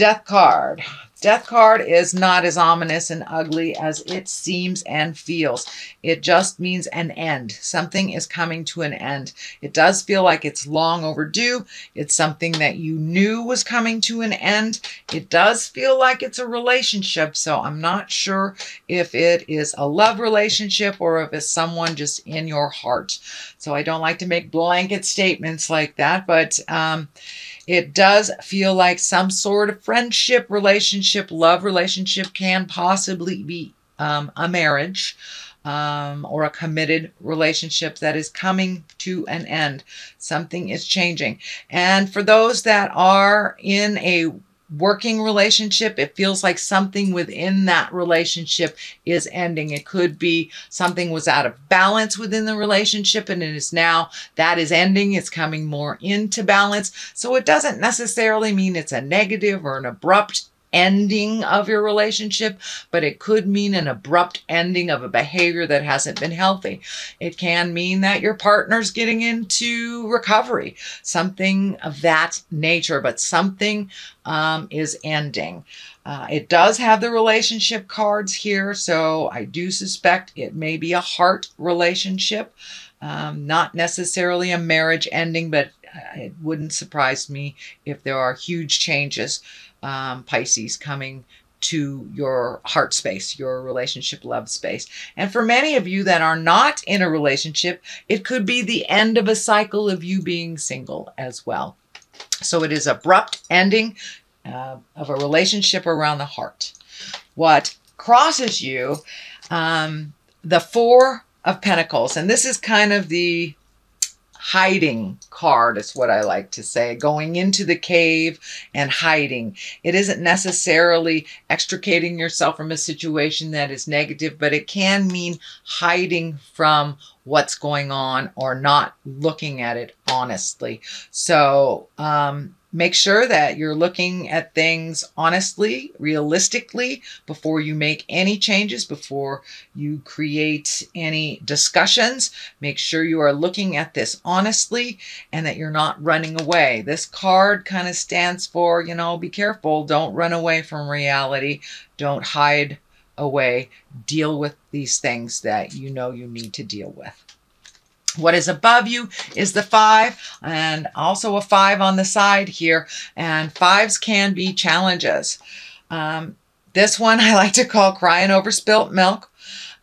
Death card. Death card is not as ominous and ugly as it seems and feels. It just means an end. Something is coming to an end. It does feel like it's long overdue. It's something that you knew was coming to an end. It does feel like it's a relationship, so I'm not sure if it is a love relationship or if it's someone just in your heart. So I don't like to make blanket statements like that, but it does feel like some sort of friendship, relationship, love relationship, can possibly be a marriage or a committed relationship that is coming to an end. Something is changing. And for those that are in a working relationship, it feels like something within that relationship is ending. It could be something was out of balance within the relationship and it is now, that is ending. It's coming more into balance. So it doesn't necessarily mean it's a negative or an abrupt ending of your relationship, but it could mean an abrupt ending of a behavior that hasn't been healthy. It can mean that your partner's getting into recovery, something of that nature, but something is ending. It does have the relationship cards here, so I do suspect it may be a heart relationship, not necessarily a marriage ending, but it wouldn't surprise me if there are huge changes, Pisces, coming to your heart space, your relationship love space. And for many of you that are not in a relationship, it could be the end of a cycle of you being single as well. So it is abrupt ending of a relationship around the heart. What crosses you, the Four of Pentacles, and this is kind of the hiding card is what I like to say, going into the cave and hiding. It isn't necessarily extricating yourself from a situation that is negative, but it can mean hiding from what's going on or not looking at it honestly. So make sure that you're looking at things honestly, realistically, before you make any changes, before you create any discussions. Make sure you are looking at this honestly and that you're not running away. This card kind of stands for, you know, be careful. Don't run away from reality. Don't hide away. Deal with these things that you know you need to deal with. What is above you is the 5 and also a 5 on the side here. And 5s can be challenges. This one I like to call crying over spilt milk.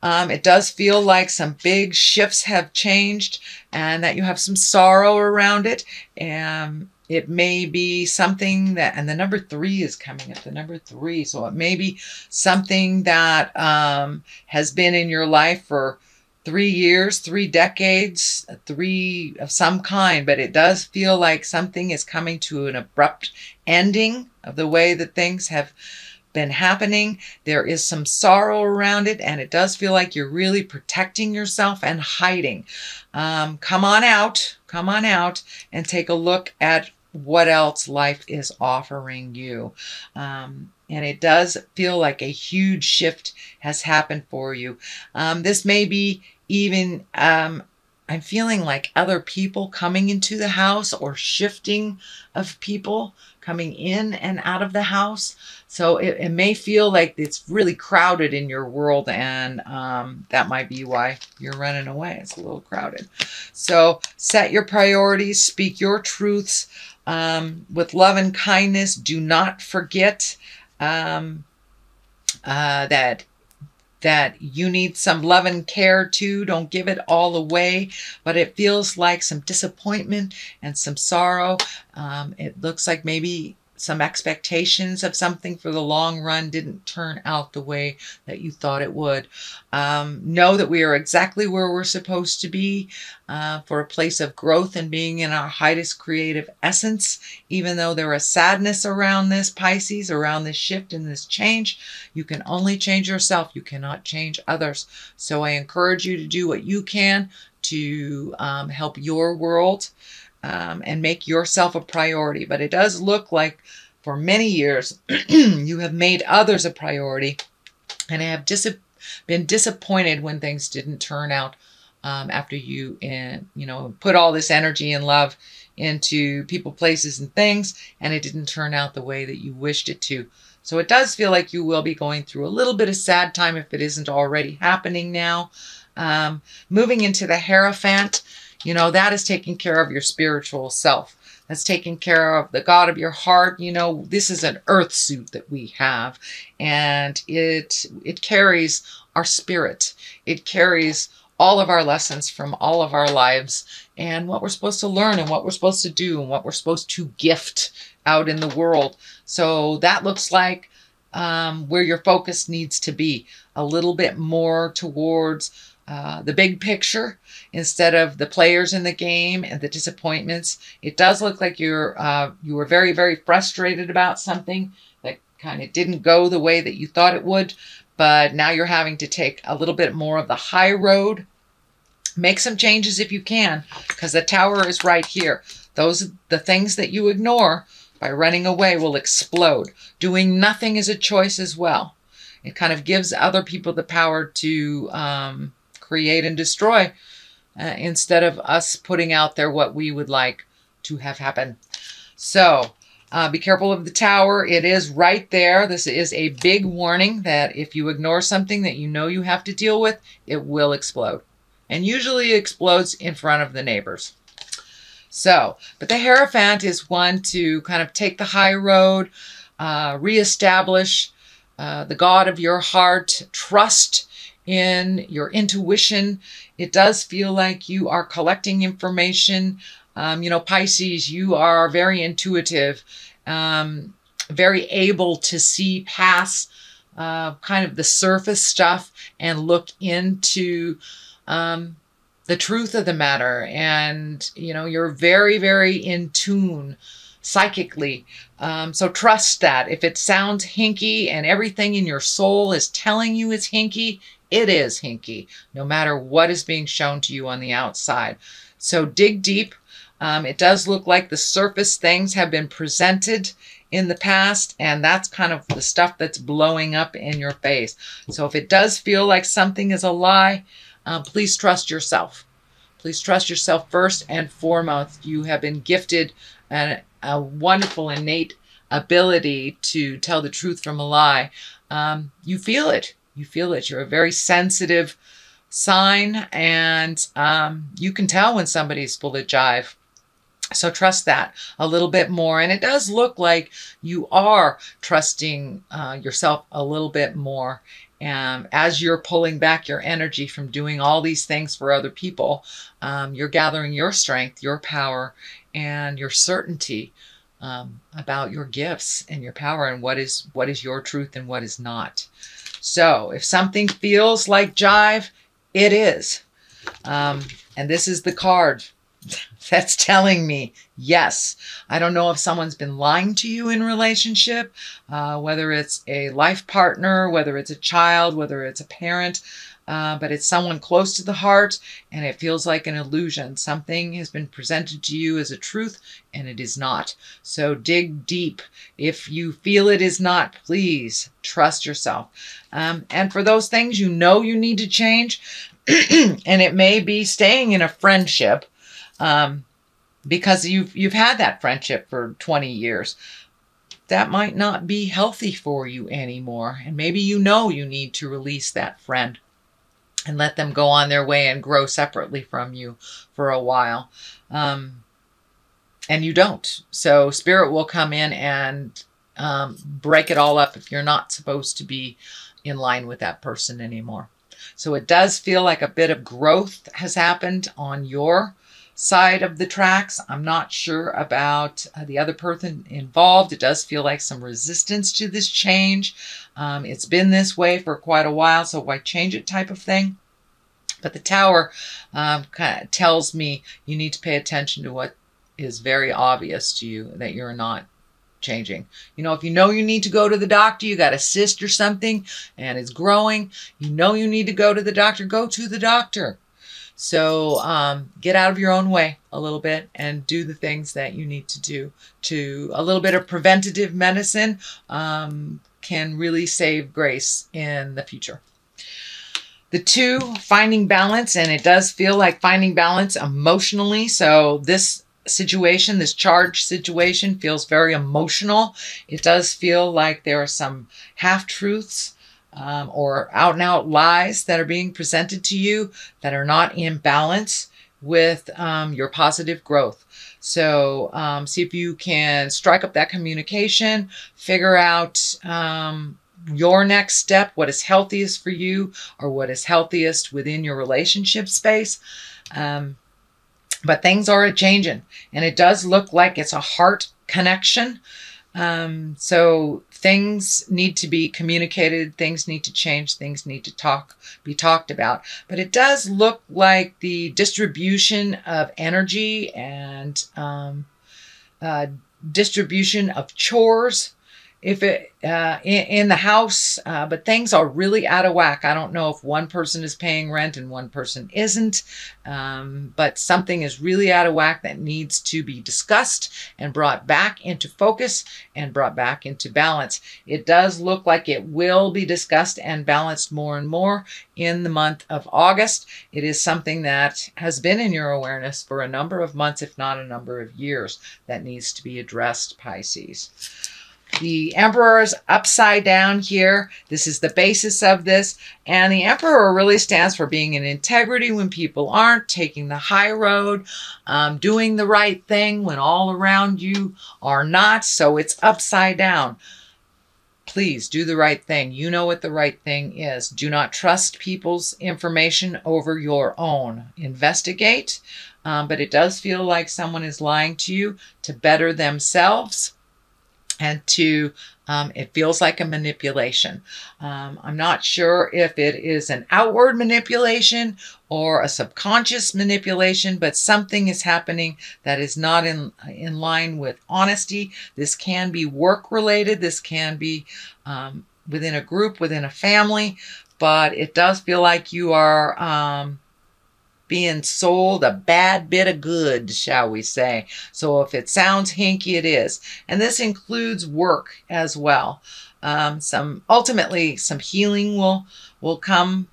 It does feel like some big shifts have changed and that you have some sorrow around it. It may be something that, and the number 3 is coming up, the number 3. So it may be something that has been in your life for 3 years, 3 decades, 3 of some kind, but it does feel like something is coming to an abrupt ending of the way that things have been happening. There is some sorrow around it, and it does feel like you're really protecting yourself and hiding. Come on out and take a look at what else life is offering you. And it does feel like a huge shift has happened for you. This may be even, I'm feeling like other people coming into the house or shifting of people coming in and out of the house. So it may feel like it's really crowded in your world, and that might be why you're running away. It's a little crowded. So set your priorities, speak your truths with love and kindness. Do not forget that you need some love and care too. Don't give it all away, but it feels like some disappointment and some sorrow. It looks like maybe some expectations of something for the long run didn't turn out the way that you thought it would. Know that we are exactly where we're supposed to be for a place of growth and being in our highest creative essence. Even though there is sadness around this, Pisces, around this shift and this change, you can only change yourself. You cannot change others. So I encourage you to do what you can to help your world and make yourself a priority. But it does look like for many years you have made others a priority and have been disappointed when things didn't turn out after you put all this energy and love into people, places, and things, and it didn't turn out the way that you wished it to. So it does feel like you will be going through a little bit of sad time if it isn't already happening now. Moving into the Hierophant, you know, that is taking care of your spiritual self. That's taking care of the God of your heart. You know, this is an earth suit that we have, and it carries our spirit. It carries all of our lessons from all of our lives and what we're supposed to learn and what we're supposed to do and what we're supposed to gift out in the world. So that looks like where your focus needs to be, a little bit more towards the big picture instead of the players in the game and the disappointments. It does look like you were very, very frustrated about something that kind of didn't go the way that you thought it would, but now you're having to take a little bit more of the high road. Make some changes if you can, because the Tower is right here. The things that you ignore by running away will explode. Doing nothing is a choice as well. It kind of gives other people the power to create and destroy instead of us putting out there what we would like to have happen. So be careful of the Tower. It is right there. This is a big warning that if you ignore something that you know you have to deal with, it will explode. And usually it explodes in front of the neighbors. So, but the Hierophant is one to kind of take the high road, reestablish the God of your heart, trust in your intuition. It does feel like you are collecting information. You know, Pisces, you are very intuitive, very able to see past kind of the surface stuff and look into the truth of the matter. And, you know, you're very, very in tune psychically. So trust that. If it sounds hinky and everything in your soul is telling you it's hinky, it is hinky, no matter what is being shown to you on the outside. So dig deep. It does look like the surface things have been presented in the past, and that's kind of the stuff that's blowing up in your face. So if it does feel like something is a lie, please trust yourself. Please trust yourself first and foremost. You have been gifted a wonderful innate ability to tell the truth from a lie. You feel it. You feel it. You're a very sensitive sign, and you can tell when somebody's full of jive. So trust that a little bit more. And it does look like you are trusting yourself a little bit more. And as you're pulling back your energy from doing all these things for other people, you're gathering your strength, your power, and your certainty about your gifts and your power and what is your truth and what is not. So if something feels like jive, it is. And this is the card that's telling me, yes. I don't know if someone's been lying to you in relationship, whether it's a life partner, whether it's a child, whether it's a parent, but it's someone close to the heart, and it feels like an illusion. Something has been presented to you as a truth, and it is not. So dig deep. If you feel it is not, please trust yourself. And for those things you know you need to change, and it may be staying in a friendship, because you've had that friendship for 20 years. That might not be healthy for you anymore. And maybe you know you need to release that friend and let them go on their way and grow separately from you for a while. And you don't. So Spirit will come in and break it all up if you're not supposed to be in line with that person anymore. So it does feel like a bit of growth has happened on your side of the tracks. I'm not sure about the other person involved. It does feel like some resistance to this change. It's been this way for quite a while, so why change it type of thing? But the Tower kind of tells me you need to pay attention to what is very obvious to you that you're not changing. You know, if you know you need to go to the doctor, you got a cyst or something and it's growing, you know you need to go to the doctor, go to the doctor. So get out of your own way a little bit and do the things that you need to do. A little bit of preventative medicine can really save grace in the future. The 2, finding balance, and it does feel like finding balance emotionally. So this situation, this charged situation feels very emotional. It does feel like there are some half-truths or out-and-out lies that are being presented to you that are not in balance with your positive growth. So see if you can strike up that communication, figure out your next step, what is healthiest for you or what is healthiest within your relationship space. But things are changing, and it does look like it's a heart connection. So things need to be communicated, things need to change, things need to be talked about. But it does look like the distribution of energy and distribution of chores, if it in the house, but things are really out of whack. I don't know if one person is paying rent and one person isn't, but something is really out of whack that needs to be discussed and brought back into focus and brought back into balance. It does look like it will be discussed and balanced more and more in the month of August. It is something that has been in your awareness for a number of months, if not a number of years, that needs to be addressed, Pisces. The Emperor is upside down here. This is the basis of this. And the Emperor really stands for being in integrity when people aren't, taking the high road, doing the right thing when all around you are not. So it's upside down. Please do the right thing. You know what the right thing is. Do not trust people's information over your own. Investigate. But it does feel like someone is lying to you to better themselves. And it feels like a manipulation. I'm not sure if it is an outward manipulation or a subconscious manipulation, but something is happening that is not in line with honesty. This can be work related. This can be within a group, within a family, but it does feel like you are being sold a bad bit of goods, shall we say. So if it sounds hinky, it is. And this includes work as well. Ultimately, some healing will come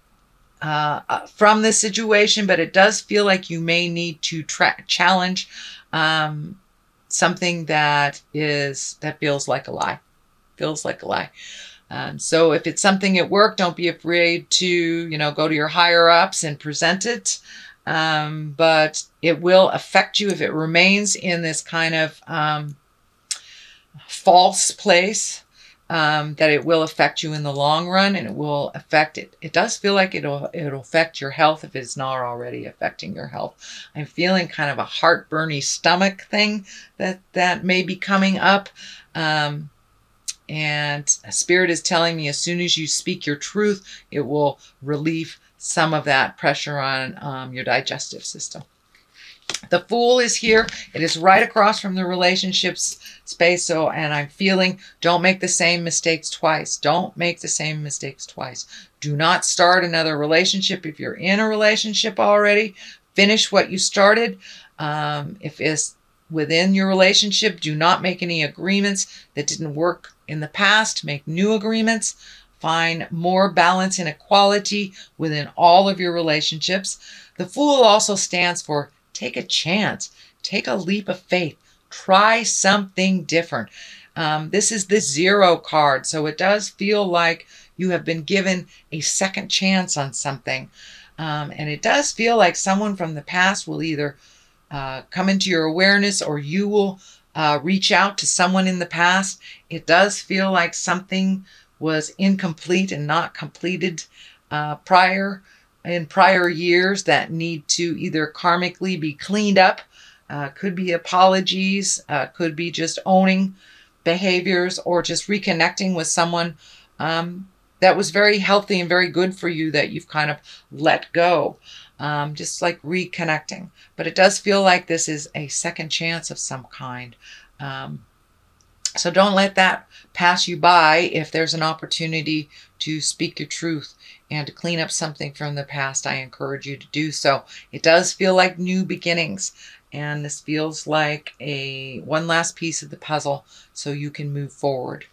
from this situation, but it does feel like you may need to challenge something that feels like a lie. Feels like a lie. So if it's something at work, don't be afraid to, go to your higher ups and present it. But it will affect you if it remains in this kind of false place, that it will affect you in the long run, and it will affect it. It does feel like it'll affect your health if it's not already affecting your health. I'm feeling kind of a heartburny stomach thing that may be coming up. And Spirit is telling me as soon as you speak your truth, it will relieve some of that pressure on your digestive system. The Fool is here. It is right across from the relationships space. And I'm feeling, don't make the same mistakes twice. Don't make the same mistakes twice. Do not start another relationship. If you're in a relationship already, finish what you started. If it's within your relationship, do not make any agreements that didn't work in the past. Make new agreements. Find more balance and equality within all of your relationships. The Fool also stands for take a chance, take a leap of faith, try something different. This is the 0 card, so it does feel like you have been given a second chance on something. And it does feel like someone from the past will either come into your awareness or you will reach out to someone in the past. It does feel like something was incomplete and not completed in prior years that need to either karmically be cleaned up. Could be apologies, could be just owning behaviors or just reconnecting with someone that was very healthy and very good for you that you've kind of let go. Just like reconnecting. But it does feel like this is a second chance of some kind. So don't let that pass you by if there's an opportunity to speak your truth and to clean up something from the past. I encourage you to do so. It does feel like new beginnings, and this feels like one last piece of the puzzle so you can move forward.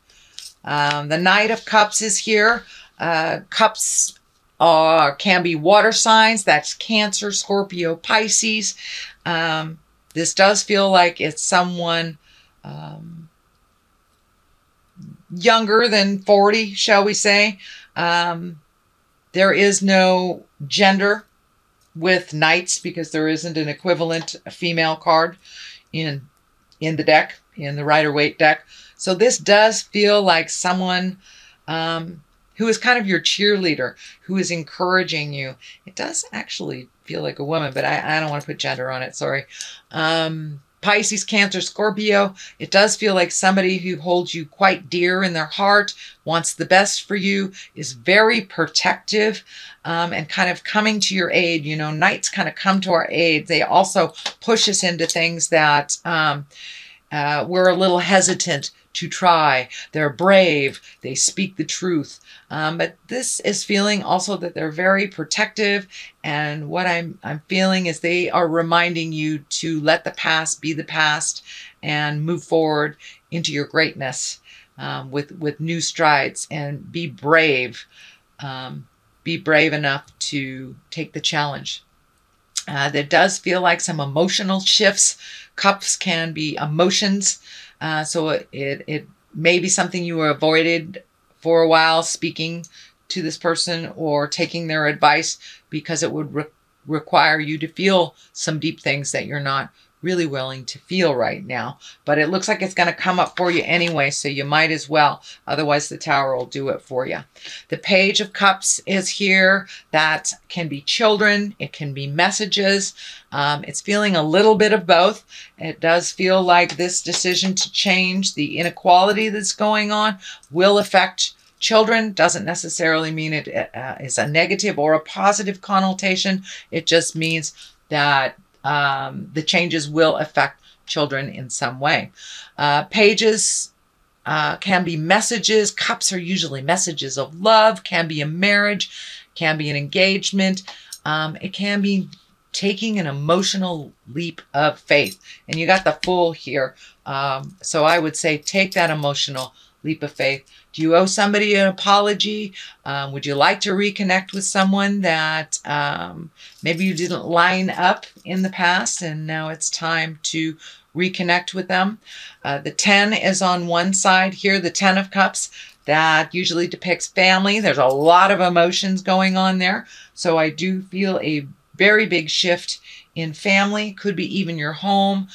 The Knight of Cups is here. Cups can be water signs. That's Cancer, Scorpio, Pisces. This does feel like it's someone younger than 40, shall we say. There is no gender with knights because there isn't an equivalent female card in the deck, in the Rider-Waite deck. So this does feel like someone who is kind of your cheerleader, who is encouraging you. It does actually feel like a woman, but I don't want to put gender on it, sorry. Pisces, Cancer, Scorpio, it does feel like somebody who holds you quite dear in their heart, wants the best for you, is very protective, and kind of coming to your aid. You know, knights kind of come to our aid. They also push us into things that we're a little hesitant to try. They're brave. They speak the truth. But this is feeling also that they're very protective. And what I'm feeling is they are reminding you to let the past be the past and move forward into your greatness with new strides, and be brave. Be brave enough to take the challenge. There does feel like some emotional shifts. Cups can be emotions. So it may be something you avoided for a while, speaking to this person or taking their advice, because it would require you to feel some deep things that you're not really willing to feel right now. But it looks like it's going to come up for you anyway, so you might as well. Otherwise, the Tower will do it for you. The Page of Cups is here. That can be children. It can be messages. It's feeling a little bit of both. It does feel like this decision to change the inequality that's going on will affect children. Doesn't necessarily mean it is a negative or a positive connotation. It just means that the changes will affect children in some way. Pages can be messages. Cups are usually messages of love, can be a marriage, can be an engagement. It can be taking an emotional leap of faith. And you got the Fool here. So I would say take that emotional leap of faith. Do you owe somebody an apology? Would you like to reconnect with someone that maybe you didn't line up in the past, and now it's time to reconnect with them? The 10 is on one side here, the 10 of Cups. That usually depicts family. There's a lot of emotions going on there. So I do feel a very big shift in family. Could be even your home.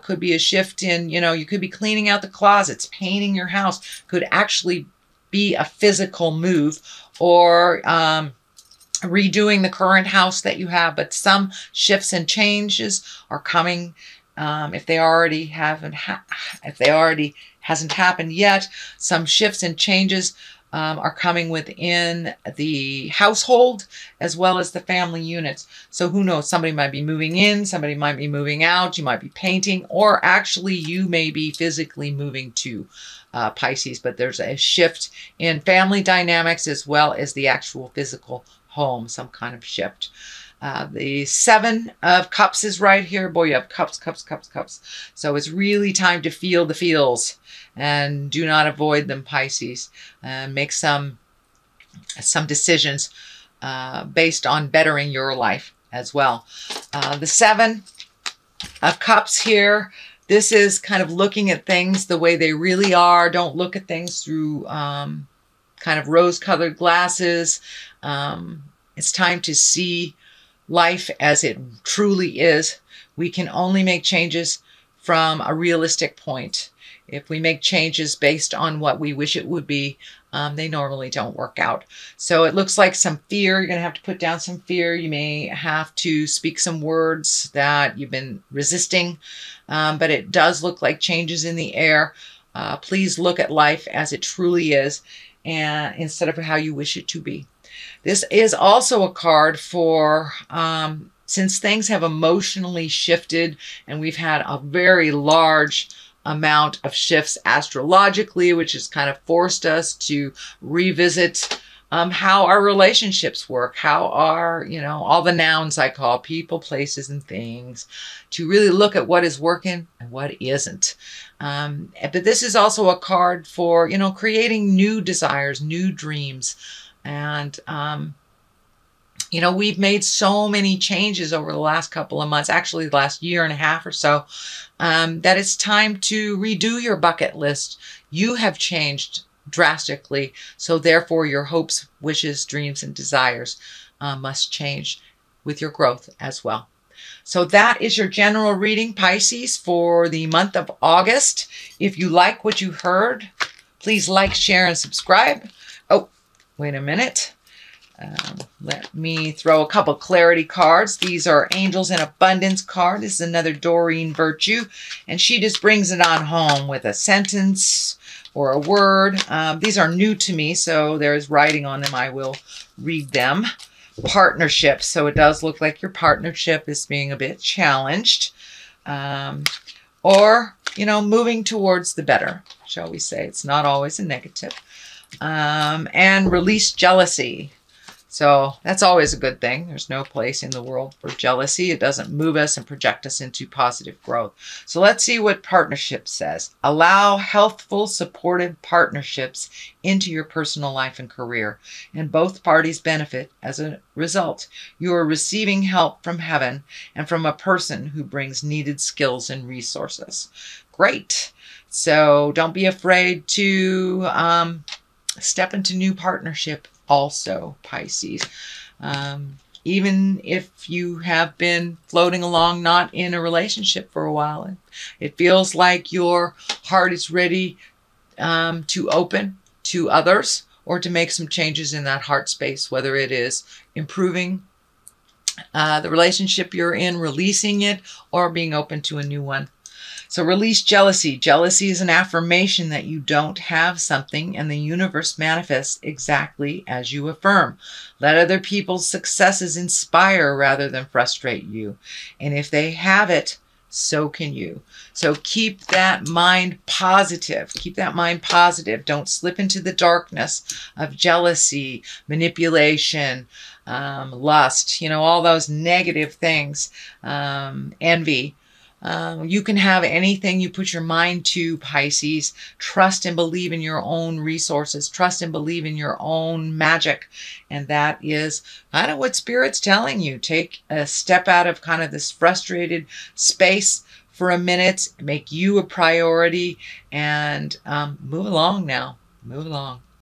Could be a shift in, you know, you could be cleaning out the closets, painting your house. Could actually be a physical move, or redoing the current house that you have. But some shifts and changes are coming. If they already hasn't happened yet, some shifts and changes are coming within the household as well as the family units. So who knows, somebody might be moving in, somebody might be moving out, you might be painting, or actually you may be physically moving to Pisces. But there's a shift in family dynamics as well as the actual physical home, some kind of shift. The 7 of Cups is right here. Boy, you have cups, cups, cups, cups. So it's really time to feel the feels, and do not avoid them, Pisces. Make some decisions based on bettering your life as well. The 7 of Cups here. This is kind of looking at things the way they really are. Don't look at things through kind of rose-colored glasses. It's time to see life as it truly is. We can only make changes from a realistic point. If we make changes based on what we wish it would be, they normally don't work out. So it looks like some fear. You're going to have to put down some fear. You may have to speak some words that you've been resisting, but it does look like changes in the air. Please look at life as it truly is, and instead of how you wish it to be. This is also a card for, since things have emotionally shifted and we've had a very large amount of shifts astrologically, which has kind of forced us to revisit how our relationships work, how our, you know, all the nouns I call people, places, and things, to really look at what is working and what isn't. But this is also a card for, you know, creating new desires, new dreams. And You know, we've made so many changes over the last couple of months, actually the last year and a half or so, that it's time to redo your bucket list. You have changed drastically, so therefore your hopes, wishes, dreams, and desires must change with your growth as well. So that is your general reading, Pisces, for the month of August. If you like what you heard, please like, share, and subscribe. Oh, wait a minute. Let me throw a couple clarity cards. These are Angels in Abundance card. This is another Doreen Virtue, and she just brings it on home with a sentence or a word. These are new to me, so there's writing on them. I will read them. Partnership. So it does look like your partnership is being a bit challenged, or, you know, moving towards the better, shall we say. It's not always a negative. And release jealousy. So that's always a good thing. There's no place in the world for jealousy. It doesn't move us and project us into positive growth. So let's see what partnership says. Allow healthful, supportive partnerships into your personal life and career, and both parties benefit as a result. You are receiving help from heaven and from a person who brings needed skills and resources. Great. So don't be afraid to step into new partnership also, Pisces. Even if you have been floating along not in a relationship for a while, it feels like your heart is ready to open to others or to make some changes in that heart space, whether it is improving the relationship you're in, releasing it, or being open to a new one. So release jealousy. Jealousy is an affirmation that you don't have something, and the universe manifests exactly as you affirm. Let other people's successes inspire rather than frustrate you. And if they have it, so can you. So keep that mind positive. Keep that mind positive. Don't slip into the darkness of jealousy, manipulation, lust, you know, all those negative things, envy. You can have anything you put your mind to, Pisces. Trust and believe in your own resources. Trust and believe in your own magic. And that is kind of what Spirit's telling you. Take a step out of kind of this frustrated space for a minute, make you a priority, and move along now. Move along.